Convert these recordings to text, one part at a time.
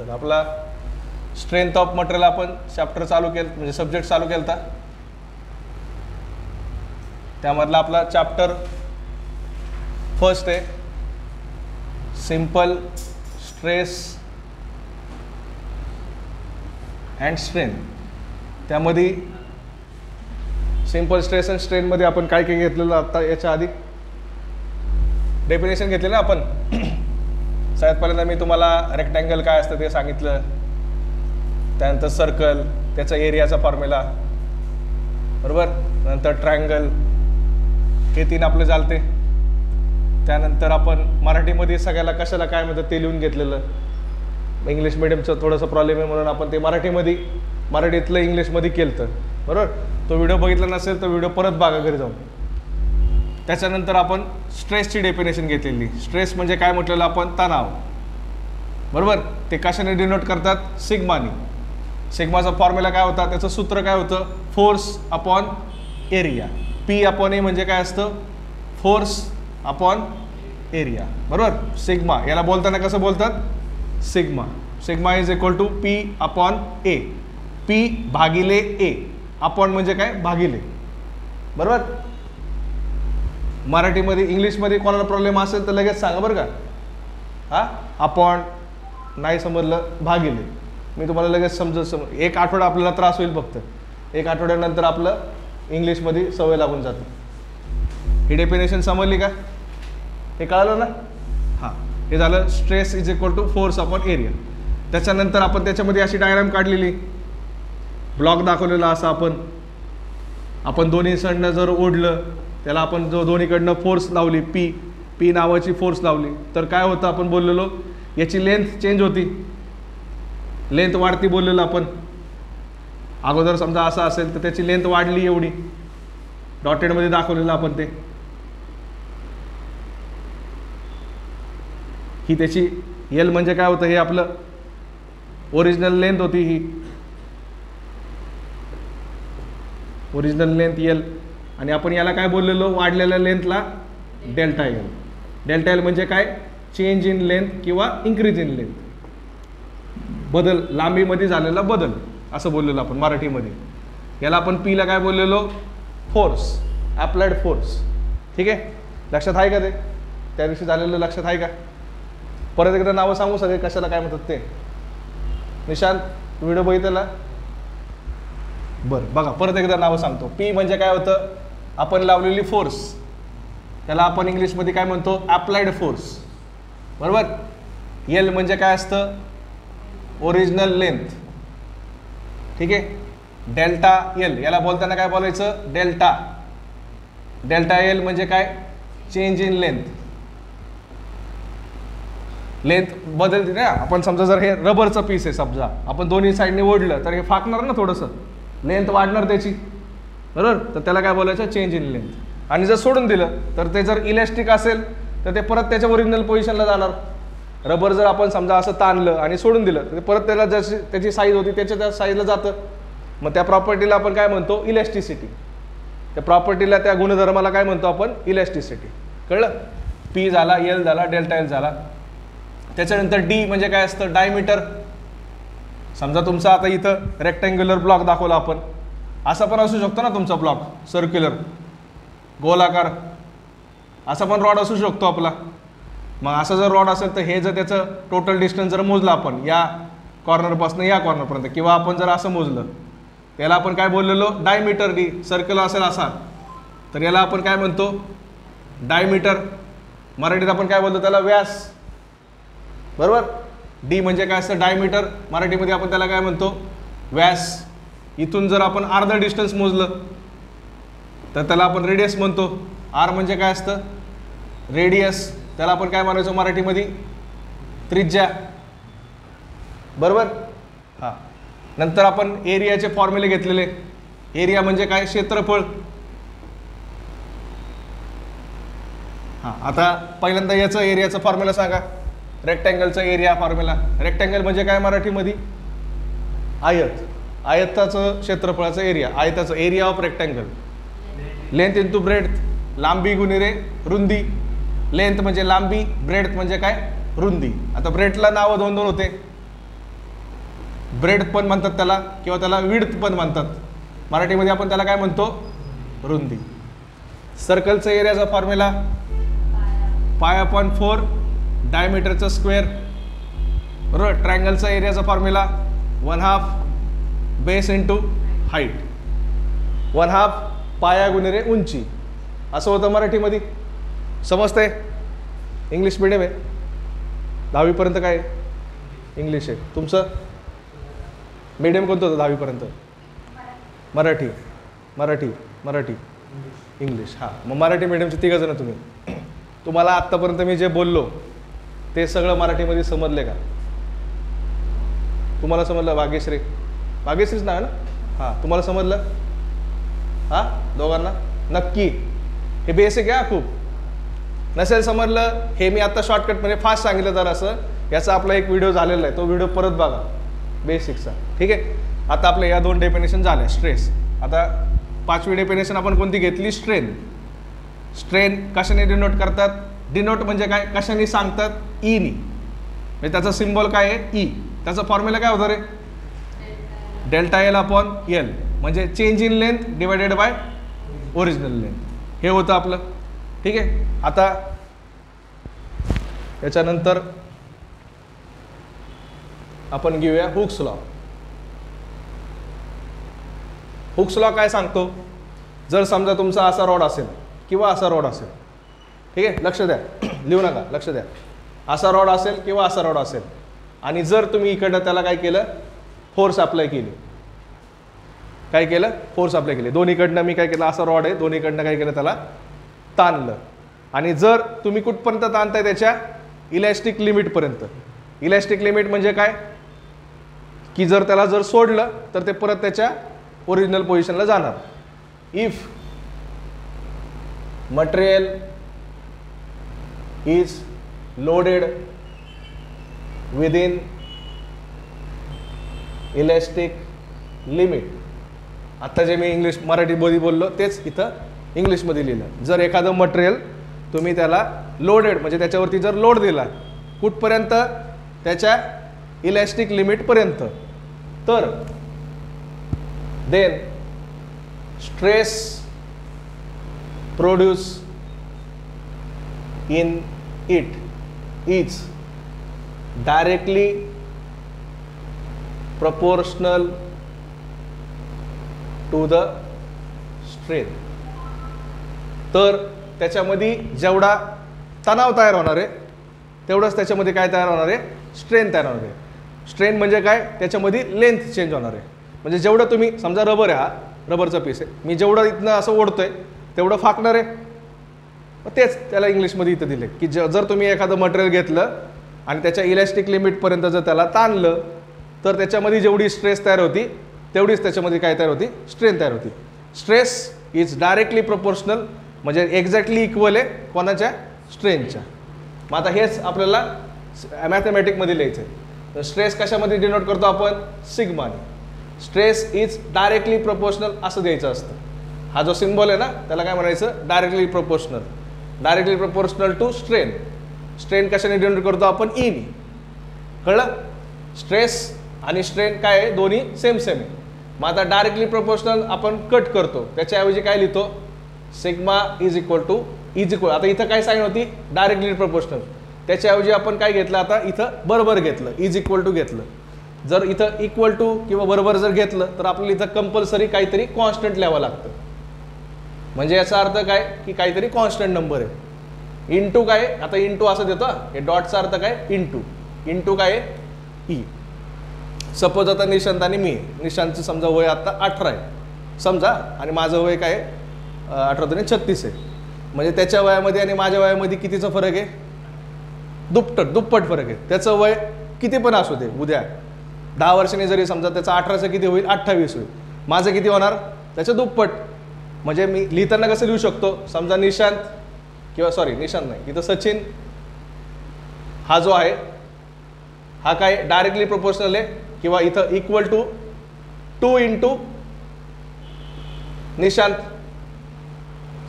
चल आपला strength of material आपण चॅप्टर चालू केलं, म्हणजे सब्जेक्ट चालू केलता. त्यामधला आपला चॅप्टर फर्स्ट आहे सिंपल स्ट्रेस अँड स्ट्रेन. त्यामध्ये सिंपल स्ट्रेस अँड स्ट्रेनमध्ये आपण काय काय घेतलेलं आता याच्या आधी डेफिनेशन घेतलेलं आपण. सगळ्यात पहिल्यांदा मी तुम्हाला रेक्टँगल काय असतं ते सांगितलं, त्यानंतर सर्कल त्याचा एरियाचा फॉर्म्युला, बरोबर. नंतर ट्रायंगल, हे 3 आपले चालते. त्यानंतर आपण मराठीमध्ये सगळ्याला कशाला काय म्हणतात ते लिहून घेतलेलं. इंग्लिश मिडियमचं थोडंसं प्रॉब्लेम आहे म्हणून आपण ते मराठीतलं इंग्लिशमध्ये केलं, बरोबर. तो व्हिडिओ बघितला नसेल तर व्हिडिओ परत बघा घरी जाऊन. त्याच्यानंतर आपण स्ट्रेसची डेफिनेशन घेतलेली. स्ट्रेस म्हणजे काय म्हटलेलं आपण, तणाव, बरोबर. ते कशाने डिनोट करतात, सिग्मानी. सिग्माचा फॉर्म्युला काय होता, त्याचं सूत्र काय होतं, force upon area. P upon A म्हणजे काय असतं, फोर्स अपॉन एरिया, बरोबर. सिग्मा याला बोलताना कसं बोलतात, sigma. Sigma is equal to P upon A. P भागिले ए, अपॉन म्हणजे काय, भागिले, बरोबर. मराठीमध्ये इंग्लिशमध्ये कोणाला प्रॉब्लेम असेल तर लगेच सांगा बरं का. हां, अपॉन नाही समजलं, भागिले. मी तुम्हाला लगेच एक आठवडा आपल्याला त्रास होईल फक्त. 1 आठवड्यानंतर आपलं इंग्लिशमध्ये सवय लागून जाते. ही डेफिनेशन समजली का, हे कळलं ना. हां, हे झालं stress is equal to force upon area. त्याच्यानंतर आपण त्याच्यामध्ये अशी डायग्राम काढलेली, ब्लॉक दाखवलेला असा आपण दोन्ही साईडनं जर ओढलं, त्याला आपण जो दोन्हीकडनं फोर्स लावली, पी नावाची फोर्स लावली, तर काय होतं आपण बोललेलो, याची लेंथ चेंज होती, लेंथ वाढती बोललेलो आपण. अगोदर समजा असं असेल तर त्याची लेंथ वाढली एवढी, डॉटेडमध्ये दाखवलेलं आपण ते. ही त्याची एल म्हणजे काय होतं, हे आपलं ओरिजिनल लेंथ होती, ही ओरिजिनल लेंथ एल. आणि आपण याला काय बोललेलो, वाढलेल्या लेंथला डेल्टा एल. डेल्टा एल म्हणजे काय, चेंज इन लेंथ किंवा इन्क्रीज इन लेंथ, बदल, लांबीमध्ये झालेला बदल असं बोललेलो आपण मराठीमध्ये. याला आपण पीला काय बोललेलो, फोर्स, अप्लाइड फोर्स. ठीक आहे, लक्षात आहे का ते, त्या दिवशी झालेलं लक्षात आहे का. परत एकदा नावं सांगू सगळे कशाला काय म्हणतात ते. निशांत व्हिडिओ बघितला, बरं बघा परत एकदा नावं सांगतो. पी म्हणजे काय होतं, आपण लावलेली फोर्स, त्याला आपण इंग्लिशमध्ये काय म्हणतो, अप्लाइड फोर्स, बरोबर. एल म्हणजे काय असतं, ओरिजिनल लेंथ. ठीक आहे, डेल्टा एल याला बोलताना काय बोलायचं, डेल्टा. डेल्टा एल म्हणजे काय, चेंज इन लेंथ. लेंथ बदलते ना. आपण समजा जर हे रबरचं पीस आहे, समजा आपण दोन्ही साईडने ओढलं तर हे फाकणार ना, थोडंसं लेंथ वाढणार त्याची, बरोबर. तर त्याला काय बोलायचं, चेंज इन लेंथ. आणि जर सोडून दिलं तर ते जर इलॅस्टिक असेल तर ते परत त्याच्या ओरिजिनल पोझिशनला जाणार. रबर जर आपण समजा असं ताणलं आणि सोडून दिलं तर परत त्याला जशी त्याची साईज होती त्याच्या त्या साईजला जातं. मग त्या प्रॉपर्टीला आपण काय म्हणतो, इलॅस्टिसिटी. त्या प्रॉपर्टीला, त्या गुणधर्माला काय म्हणतो आपण, इलॅस्टिसिटी. कळलं. पी झाला, एल झाला, डेल्टा एल झाला. त्याच्यानंतर डी म्हणजे काय असतं, डायमीटर. समजा तुमचा आता इथं रेक्टँग्युलर ब्लॉक दाखवला आपण, असा पण असू शकतो ना तुमचा ब्लॉक, सर्क्युलर, गोलाकार, असा पण रॉड असू शकतो आपला. मग असं जर रॉड असेल तर हे जर त्याचं टोटल डिस्टन्स जर मोजलं आपण, या कॉर्नरपासून या कॉर्नरपर्यंत, किंवा आपण जर असं मोजलं, त्याला आपण काय बोललेलो, डायमीटर. डी सर्कल असेल असा तर याला आपण काय म्हणतो, डायमीटर. मराठीत आपण काय बोलतो त्याला, व्यास, बरोबर. डी म्हणजे काय असतं, डायमीटर. मराठीमध्ये आपण त्याला काय म्हणतो, व्यास. इथून जर आपण अर्धा डिस्टन्स मोजलं तर त्याला आपण रेडियस म्हणतो. आर म्हणजे काय असतं, रेडियस. त्याला आपण काय म्हणायचो मराठीमध्ये, त्रिज्या, बरोबर. हां, नंतर आपण एरियाचे फॉर्म्युले घेतलेले. एरिया म्हणजे काय, क्षेत्रफळ. हां, आता पहिल्यांदा याचं एरियाचं फॉर्म्युला सांगा. रेक्टँगलचा एरिया फॉर्म्युला. रेक्टँगल म्हणजे काय मराठीमध्ये, आयत. आयताचं क्षेत्रफळाचं एरिया, आयताचं area of rectangle. Length into breadth, लांबी गुणिले रुंदी. लेंथ म्हणजे लांबी, ब्रेड्थ म्हणजे काय, रुंदी. आता ब्रेड्थला नावं 2-2 होते, ब्रेड पण म्हणतात त्याला, किंवा त्याला विड्थ पण म्हणतात. मराठीमध्ये आपण त्याला काय म्हणतो? रुंदी. सर्कलचा एरियाचा फॉर्म्युला π/4 डायमीटरचा स्क्वेअर. बरोबर. ट्रायंगलचा एरियाचा फॉर्म्युला 1/2 बेस इंटू हाईट. 1/2 पाया गुणिले उंची असं होतं मराठीमध्ये. समजतंय? इंग्लिश मिडियम आहे, 10वीपर्यंत काय इंग्लिश आहे. तुमचं मीडियम कोणतं होतं 10वीपर्यंत? मराठी मराठी मराठी इंग्लिश. हां, मग मराठी मीडियमचे 3 जण तुम्ही. तुम्हाला आत्तापर्यंत मी जे बोललो ते सगळं मराठीमध्ये समजले का? तुम्हाला समजलं? भाग्यश्री, भाग्यश्रीच नाव आहे ना? हां, तुम्हाला समजलं? हां, दोघांना नक्की. हे बेसिक आहे खूप. नसेल समजलं, हे मी आता शॉर्टकटमध्ये फास्ट सांगितलं तर असं, याचा आपला एक व्हिडिओ झालेला आहे, तो व्हिडिओ परत बघा बेसिकचा. ठीक आहे. आता आपल्या या 2 डेफिनेशन झाल्या. स्ट्रेस. आता 5वी डेफिनेशन आपण कोणती घेतली? स्ट्रेन. स्ट्रेन कशाने डिनोट करतात? डिनोट म्हणजे काय? कशाने सांगतात? ईनी. म्हणजे त्याचा सिम्बॉल काय आहे? ई. त्याचा फॉर्म्युला काय होतं रे? डेल्टा एल अपॉन एल, म्हणजे change in length divided by original length. हे होतं आपलं. ठीक आहे. आता याच्यानंतर आपण घेऊया हुक्स लॉ. हुक्स लॉ काय सांगतो? जर समजा तुमचा असा रॉड असेल किंवा असा रॉड असेल, ठीक आहे, लक्ष द्या, लिहू नका, लक्ष द्या. असा रॉड असेल किंवा असा रॉड असेल, आणि जर तुम्ही इकडनं त्याला काय केलं? फोर्स अप्लाय केली. काय केलं? फोर्स अप्लाय केली. दोन्हीकडनं मी काय केलं? असा रॉड आहे, दोन्हीकडनं काय केलं? त्याला ताणलं. आणि जर तुम्ही कुठपर्यंत ताणताय? त्याच्या इलॅस्टिक लिमिटपर्यंत. इलॅस्टिक लिमिट म्हणजे काय? की जर त्याला जर सोडलं तर ते परत त्याच्या ओरिजिनल पोझिशनला जाणार. If material is loaded within elastic limit. आता जे मी इंग्लिश मराठीमध्ये बोललो तेच इथं इंग्लिशमध्ये लिहिलं. जर एखादं मटेरियल तुम्ही त्याला लोडेड म्हणजे त्याच्यावरती जर लोड दिला कुठपर्यंत? त्याच्या इलॅस्टिक लिमिटपर्यंत, तर then stress produce in it is directly proportional to the strain. तर त्याच्यामध्ये जेवढा तणाव तयार होणार आहे तेवढंच त्याच्यामध्ये काय तयार होणार आहे? स्ट्रेन तयार होणार आहे. स्ट्रेन म्हणजे काय? त्याच्यामध्ये लेंथ चेंज होणार आहे. म्हणजे जेवढं तुम्ही समजा रबर आहे, हा रबरचा पीस आहे, मी जेवढं इथनं असं ओढतोय तेवढं फाकणार आहे. तेच त्याला इंग्लिशमध्ये इथं दिले की जर तुम्ही एखादं मटेरियल घेतलं आणि त्याच्या इलॅस्टिक लिमिटपर्यंत जर त्याला ताणलं तर त्याच्यामध्ये जेवढी स्ट्रेस तयार होती तेवढीच त्याच्यामध्ये काय तयार होती? स्ट्रेन तयार होती. स्ट्रेस इज डायरेक्टली प्रोपोर्शनल म्हणजे एक्झॅक्टली इक्वल आहे कोणाच्या? स्ट्रेनच्या. मग आता हेच आपल्याला मॅथमॅटिकमध्ये लिहायचं आहे. स्ट्रेस कशामध्ये डिनोट करतो आपण? सिग्माने. स्ट्रेस इज डायरेक्टली प्रोपोर्शनल असं द्यायचं असतं. हा जो सिम्बॉल आहे ना त्याला काय म्हणायचं? Directly proportional. Directly proportional to strain. Strain कशाने डिनोट करतो आपण? ईने. कळलं? स्ट्रेस आणि स्ट्रेन काय आहे? दोन्ही सेम सेम आहे. मग आता डायरेक्टली प्रोपोर्शनल आपण कट करतो, त्याच्याऐवजी काय लिहितो? सिग्मा इज इक्वल टू आता इथं काय साईन होती? Directly proportional. त्याच्याऐवजी आपण काय घेतलं? आता इथं बरोबर घेतलं, इज इक्वल टू घेतलं. जर इथं इक्वल टू किंवा बरोबर जर घेतलं तर आपल्याला इथं कंपल्सरी काहीतरी कॉन्स्टंट लिहावं लागतं. म्हणजे याचा अर्थ काय? की काहीतरी कॉन्स्टंट नंबर आहे. इंटू काय? आता इंटू असं देतो, हे डॉटचा अर्थ काय? इंटू. इंटू काय आहे? ई. सपोज आता निशांत आणि मी, निशांतचं समजा वय आता 18 आहे समजा, आणि माझं वय काय आहे? 18 36 आहे. म्हणजे त्याच्या वयामध्ये आणि माझ्या वयामध्ये कितीचा फरक आहे? दुप्पट फरक आहे. त्याचं वय किती पण असू दे, उद्या 10 वर्षांनी जरी समजा त्याचं 18चं किती होईल? 28 होईल. माझं किती होणार? त्याचं दुप्पट. म्हणजे मी लिहिताना कसं लिहू शकतो? समजा निशांत किंवा निशांत नाही, इथं सचिन हा जो आहे हा काय? डायरेक्टली प्रोपोर्शनल आहे, किंवा इथं equal to 2 into Nishant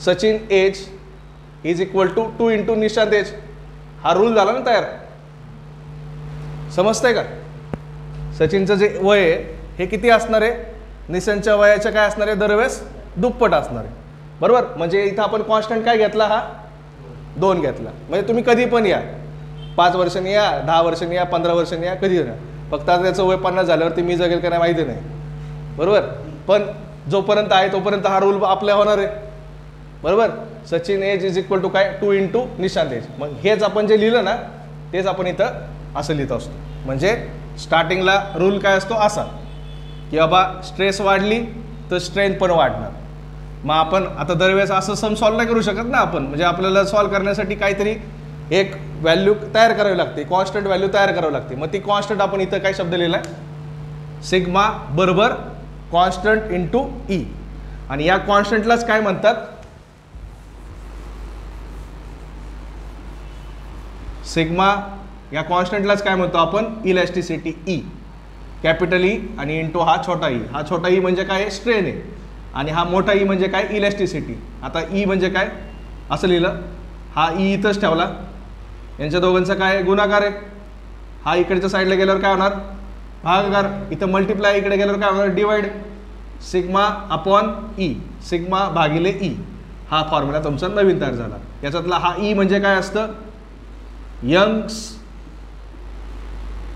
Sachin as is equal to 2 into Nishant as. हा रूल झाला ना तयार. समजतंय का? सचिनचं जे वय आहे हे किती असणार आहे, निशांतच्या वयाच्या काय असणार आहे, दरवेळेस दुप्पट असणार आहे, बरोबर. म्हणजे इथं आपण कॉन्स्टंट काय घेतला, हा 2 घेतला. म्हणजे तुम्ही कधी पण या, 5 वर्षांनी या, 10 वर्षांनी या, 15 वर्षांनी या, कधी या. फक्त आता त्याचं वय 50 झाल्यावरती मी जगेल का नाही माहिती नाही, बरोबर. पण जोपर्यंत आहे तोपर्यंत हा रूल आपल्या होणार आहे, बरोबर. Sachin as is equal to काय, 2 इंटू निशांत एज. मग हेच आपण जे लिहिलं ना तेच आपण इथं असं लिहित असतो. म्हणजे स्टार्टिंगला रूल काय असतो असा की बाबा स्ट्रेस वाढली तर स्ट्रेंथ पण वाढणार. मग आपण आता दरवेळेस असं सम सॉल्व नाही करू शकत ना आपण. म्हणजे आपल्याला सॉल्व करण्यासाठी काहीतरी एक व्हॅल्यू तयार करावी लागते, कॉन्स्टंट व्हॅल्यू तयार करावी लागते. मग ती कॉन्स्टंट आपण इथं काय शब्द लिहिला आहे, सिग्मा बरोबर कॉन्स्टंट इंटू ई. आणि या कॉन्स्टंटलाच काय म्हणतात, सिग्मा या कॉन्स्टंटलाच काय म्हणतो आपण, इलॅस्टिसिटी ई, कॅपिटल ई आणि इंटू हा छोटा ई. हा छोटा ई म्हणजे काय, स्ट्रेन आहे, आणि हा मोठा ई म्हणजे काय, इलॅस्टिसिटी. आता ई म्हणजे काय असं लिहिलं, हा ई इथंच ठेवला, यांच्या दोघांचा काय गुणाकार आहे. हा इकडच्या साईडला गेल्यावर काय होणार, भागाकार. इथं मल्टिप्लाय इकडे गेल्यावर काय होणार, divide. Sigma upon E, sigma भागिले ई. हा फॉर्म्युला तुमचा नवीन तयार झाला. याच्यातला हा ई म्हणजे काय असतं, यंग्स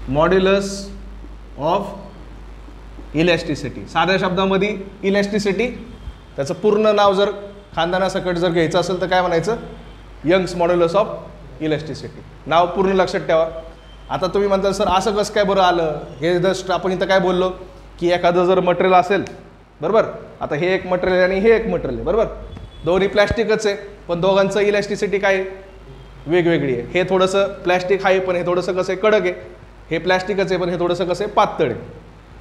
मॉड्युलस ऑफ इलॅस्टिसिटी. साध्या शब्दामध्ये इलॅस्टिसिटी, त्याचं पूर्ण नाव जर खानदानासकट जर घ्यायचं असेल तर काय म्हणायचं, यंग्स मॉड्युलस ऑफ इलॅस्टिसिटी. नाव पूर्ण लक्षात ठेवा. आता तुम्ही म्हणता सर असं कसं काय बरं आलं, हे जस्ट आपण इथं काय बोललो की एखादं जर मटेरियल असेल, बरोबर. आता हे एक मटेरियल आणि हे एक मटेरियल आहे, बरोबर. दोन्ही प्लॅस्टिकच आहे, पण दोघांचं इलॅस्टिसिटी काय आहे, वेगवेगळी आहे. हे थोडंसं प्लॅस्टिक आहे पण हे थोडंसं कसं आहे, कडक आहे. हे प्लॅस्टिकच आहे पण हे थोडंसं कसं आहे, पातळ आहे.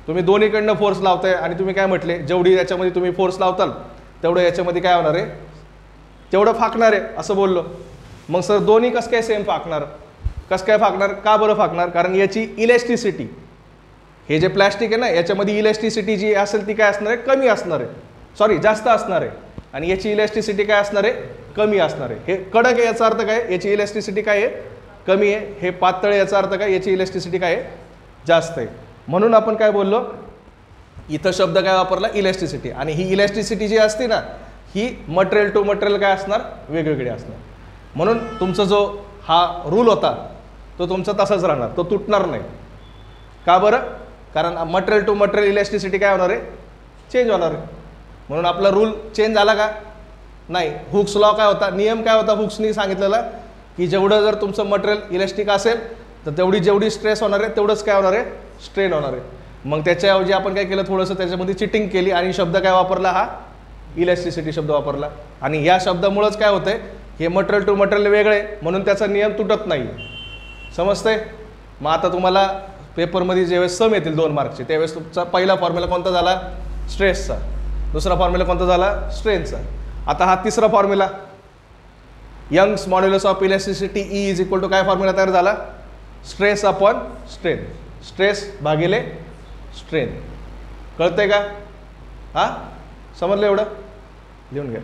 तुम्ही दोन्हीकडनं फोर्स लावताय आणि तुम्ही काय म्हटले, जेवढी याच्यामध्ये तुम्ही फोर्स लावताल तेवढं याच्यामध्ये काय होणार आहे, तेवढं फाकणार आहे असं बोललो. मग सर दोन्ही कसं काय सेम फाकणार, कसं काय फाकणार, का बरं फाकणार, कारण याची इलॅस्टिसिटी, हे जे प्लॅस्टिक आहे ना याच्यामध्ये इलॅस्टिसिटी जी असेल ती काय असणार आहे, कमी असणार आहे, सॉरी जास्त असणार आहे. आणि याची इलॅस्टिसिटी काय असणार आहे, कमी असणार आहे. हे कडक आहे याचा अर्थ काय, याची इलॅस्टिसिटी काय आहे, कमी आहे. हे पातळ याचा अर्थ काय, याची इलॅस्टिसिटी काय आहे, जास्त आहे. म्हणून आपण काय बोललो इथं शब्द काय वापरला, इलॅस्टिसिटी. आणि ही इलॅस्टिसिटी जी असते ना ही मटेरियल टू मटेरियल काय असणार, वेगवेगळी असणार. म्हणून तुमचा जो हा रूल होता तो तुमचा तसाच राहणार, तो तुटणार नाही. का बरं, कारण मटेरियल टू मटेरियल इलॅस्टिसिटी काय होणार आहे, चेंज होणार आहे. म्हणून आपला रूल चेंज झाला का नाही. हुक्स लॉ काय होता, नियम काय होता हुक्सनी सांगितलेला की जेवढं जर तुमचं मटेरियल इलॅस्टिक असेल तर जेवढी स्ट्रेस होणार आहे तेवढंच काय होणार आहे, स्ट्रेन होणार आहे. मग त्याच्याऐवजी आपण काय केलं, थोडंसं त्याच्यामध्ये चिटिंग केली आणि शब्द काय वापरला, हा इलॅस्टिसिटी शब्द वापरला. आणि या शब्दामुळंच काय होतंय, हे मटेरियल टू मटेरियल वेगळे म्हणून त्याचा नियम तुटत नाही. समजतंय. मग आता तुम्हाला पेपरमध्ये ज्यावेळेस सम येतील 2 मार्कचे त्यावेळेस तुमचा पहिला फॉर्म्युला कोणता झाला, स्ट्रेसचा. दुसरा फॉर्म्युला कोणता झाला, स्ट्रेनचा. आता हा तिसरा formula Young's modulus of elasticity E is equal to काय फॉर्म्युला तयार झाला, स्ट्रेस अपॉन स्ट्रेन, स्ट्रेस भागिले स्ट्रेन. कळतंय का, हा समजलं एवढं, लिहून घ्या.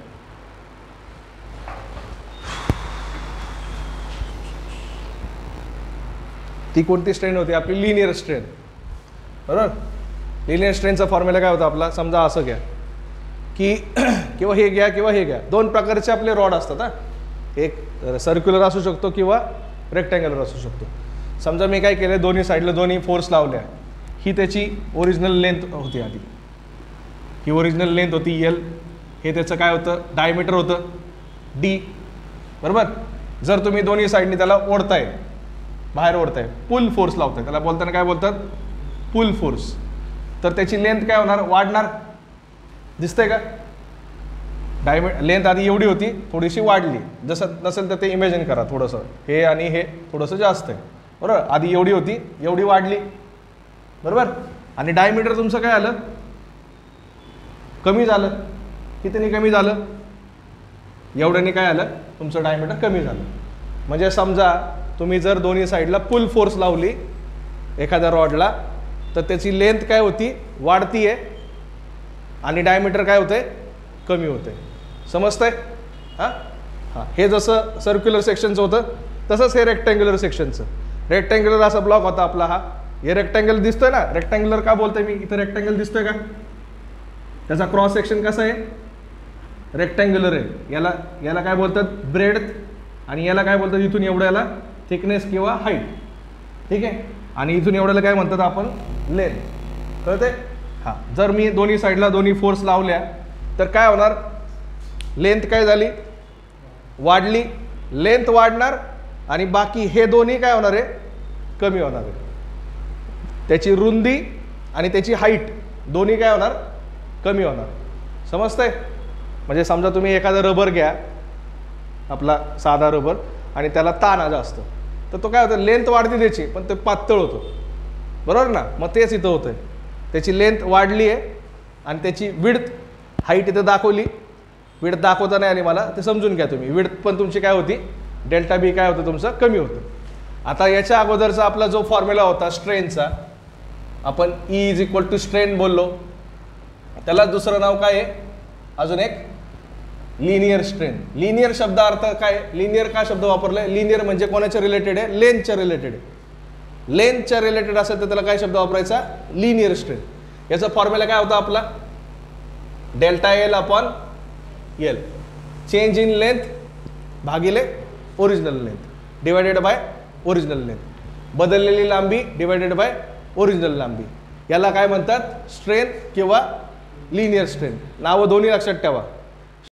ती कोणती स्ट्रेन होती, आपली लिनियर स्ट्रेन, बरोबर. लिनियर स्ट्रेनचा फॉर्म्युला काय होता आपला, समजा असं घ्या की किंवा हे घ्या किंवा हे घ्या, 2 प्रकारचे आपले रॉड असतात. एक सर्क्युलर असू शकतो किंवा रेक्टँग्युलर असू शकतो. समजा मी काय केलं, दोन्ही साईडला दोन्ही फोर्स लावल्या. ही त्याची ओरिजिनल लेंथ होती आधी, ही ओरिजिनल लेंथ होती एल. हे त्याचं काय होतं, डायमीटर होतं डी, बरोबर. जर तुम्ही दोन्ही साईडनी त्याला ओढताय, बाहेर ओढताय, पुल फोर्स लावताय, त्याला बोलताना काय बोलतात, पुल फोर्स, तर त्याची लेंथ काय होणार, वाढणार. दिसतंय का, लेंथ आधी एवढी होती थोडीशी वाढली. जसं नसेल तर ते इमॅजिन करा थोडंसं, हे आणि हे थोडंसं जास्त आहे, बरोबर. आधी एवढी होती एवढी वाढली, बरोबर. आणि डायमीटर तुमचं काय आलं, कमी झालं. कितीने कमी झालं, एवढ्याने काय आलं, तुमचं डायमीटर कमी झालं. म्हणजे समजा तुम्ही जर दोन्ही साईडला पुल फोर्स लावली एखाद्या रॉडला तर त्याची लेंथ काय होती, वाढती आहे आणि डायमीटर काय होते, कमी होते. समजतंय. हां हां, हे जसं सर्क्युलर सेक्शनचं होतं तसंच हे रेक्टँग्युलर सेक्शनचं. रेक्टँग्युलर असा ब्लॉक होता आपला हा, हे रेक्टँगल दिसतोय ना, रेक्टँग्युलर का बोलतोय मी, इथं रेक्टँगल दिसतोय का, त्याचा क्रॉस सेक्शन कसा आहे, रेक्टँग्युलर आहे. याला याला काय बोलतात, ब्रेड, आणि याला काय बोलतात इथून एवढ्याला थिकनेस किंवा हाईट. ठीक आहे, आणि इथून एवढ्याला काय म्हणतात आपण, लेंथ. कळते. हां, जर मी दोन्ही साईडला दोन्ही फोर्स लावल्या तर काय होणार, लेंथ काय झाली, वाढली, लेंथ वाढणार, आणि बाकी हे दोन्ही काय होणार आहे, कमी होणार आहे. त्याची रुंदी आणि त्याची हाईट दोन्ही काय होणार, कमी होणार. समजतंय. म्हणजे समजा तुम्ही एखादा रबर घ्या, आपला साधा रबर, आणि त्याला ताण जास्त, तर तो काय होतं, लेंथ वाढते त्याची, पण ते पातळ होतं. बरोबर ना. मग तेच इथं होतंय, त्याची लेंथ वाढली आहे आणि त्याची विड्थ, हाईट इथं दाखवली. विड्थ दाखवता नाही आली मला, ते समजून घ्या तुम्ही. विड्थ पण तुमची काय होती, डेल्टा बी काय होतं तुमचं, कमी होतं. आता याच्या अगोदरचा आपला जो फॉर्म्युला होता स्ट्रेनचा, आपण E is equal to strain बोललो, त्याला दुसरं नाव काय आहे, अजून एक लिनियर स्ट्रेन. लिनियर शब्द अर्थ काय, लिनियर का शब्द वापरलाय, लिनियर म्हणजे कोणाच्या रिलेटेड आहे, लेंथच्या रिलेटेड आहे. लेंथच्या रिलेटेड असेल तर त्याला काय शब्द वापरायचा, लिनियर स्ट्रेन. याचा फॉर्म्युला काय होता आपला, delta L upon L, change in length भागिले original length divided by original length, बदललेली लांबी डिवायडेड बाय ओरिजिनल लांबी. याला काय म्हणतात, स्ट्रेन किंवा लिनियर स्ट्रेन. नावं दोन्ही लक्षात ठेवा.